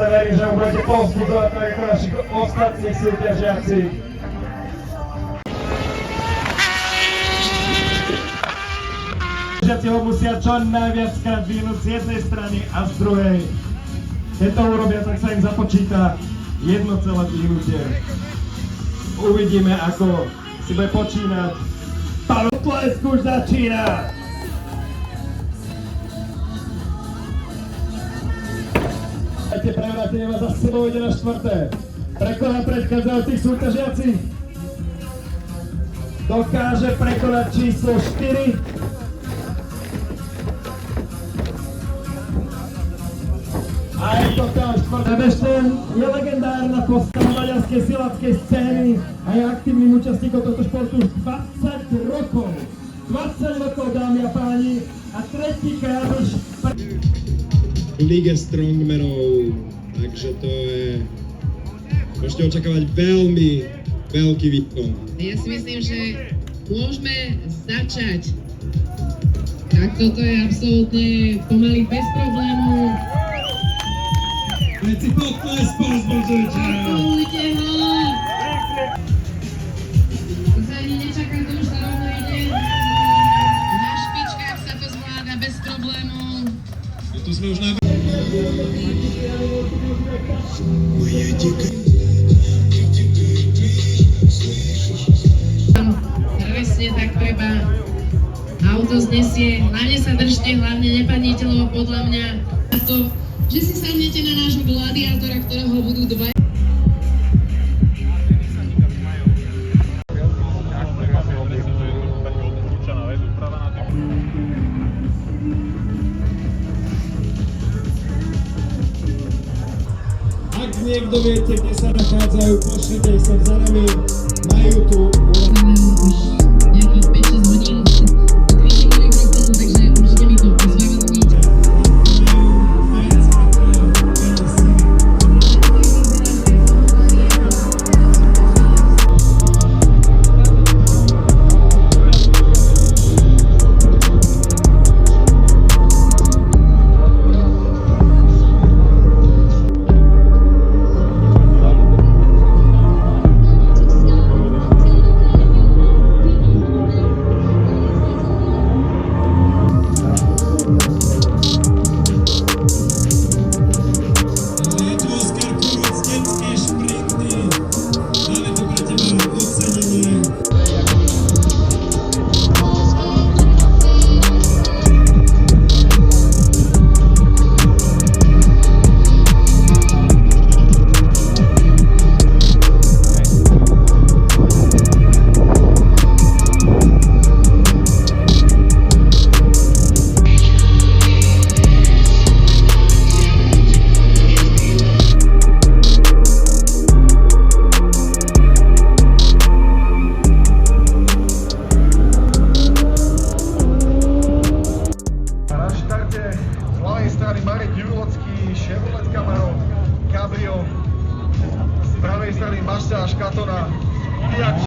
Verím, že ho budete povzbudzovať tak ako našich ostatných súťažiacich. Súťažiaci ho musia čo najviackrát vyhnúť z jednej strany a z druhej. Keď to urobia, tak sa im započíta jedno celé vyhnutie. Uvidíme, ako si bude počínať. Potlesk už začína! Prevrátenie vás za sebou ide na štvrté. Prekoná predchádzajúcich súťažiacich. Dokáže prekonať číslo 4. A je to tam štvrté. Bešten je legendárna postava maďarskej silackej scény a je aktívnym účastníkom tohto športu už 20 rokov. 20 rokov, dámy a páni. A tretíkrát už... Lige strongmanov, takže to je, môžete očakávať veľmi veľký výkon. Ja si myslím, že môžeme začať. Tak toto je absolútne pomaly bez problémov. Veď si potles, povzbudzujte! Podporujte ho! To sa ani nečaká, to už sa rovno ide. Na špičkách sa to zvláda bez problémov. No tu sme už na... Presne tak treba. Auto znesie, hlavne sa držte, hlavne nepadnite, lebo podľa mňa to, že si sadnete na nášho gladiátora, ktorého budú dva. Ak niekto viete, kde sa nachádzajú, pošlite ich sem za nami na YouTube. Nejakých 5-6 hodín odkrytím mikrofónu, takže určite mi to ospravedlníte. Chevrolet Camaro, Cabrio, z pravej strany Mašťa Škatona, Fiat.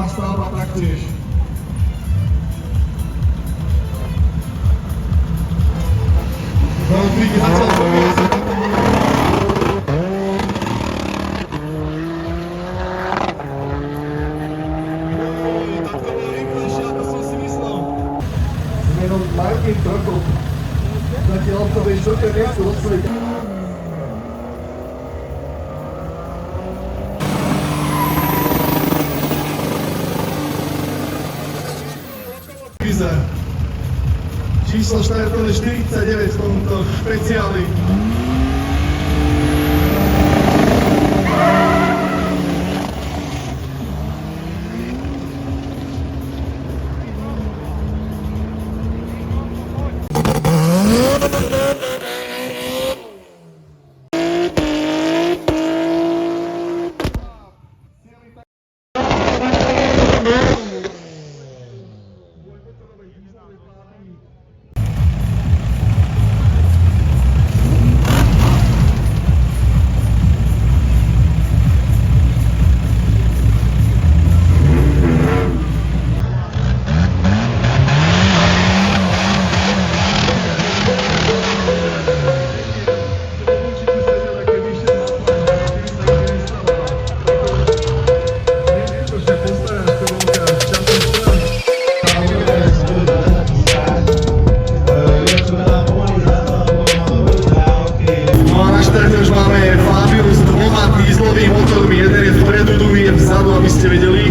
Stavba taktiež. Rodríguez začal pomôcť. Zmenom malých krokov. Zatiaľ to vieš, čo te nechcú odsvojiť. Číslo štartové 49 v tomto špeciáli. Aby ste vedeli.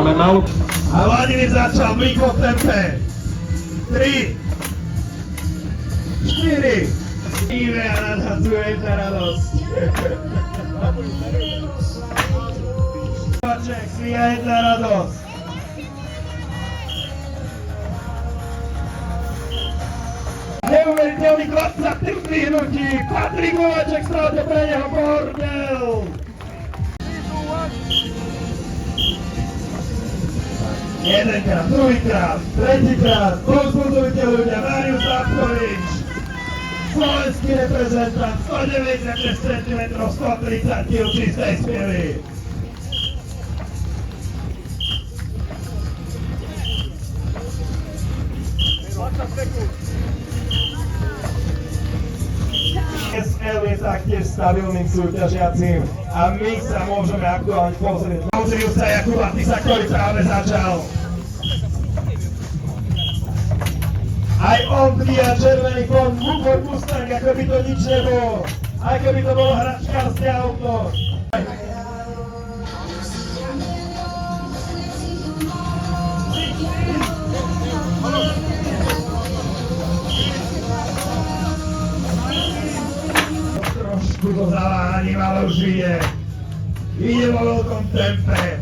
máme malú. A Vladimír začal v rýchlo tempe. 3, 4. Ive a nadhadzuje na radosť. Kovaček, svíja jedna radosť. Neuveriteľný 23 vyhnutí. Patrik Kovaček stráte pre neho bordel. Jedenkrát, druhýkrát, tretíkrát, pozbudzujte ľudia, Marius Zápkovič, slovenský reprezentant, 196 cm, 130 kg čistej spievy. SL je taktiež stabilným súťažiacím a my sa môžeme aktuálne pozrieť. Pozrieť sa Jakub Atisa, ktorý práve začal. Aj on dvíja červený Ford Mustang, ako by to nič nebolo. Aj keby to bolo hračkárske auto. Trošku to zaváhaním, ale už ide. Ide vo veľkom tempe.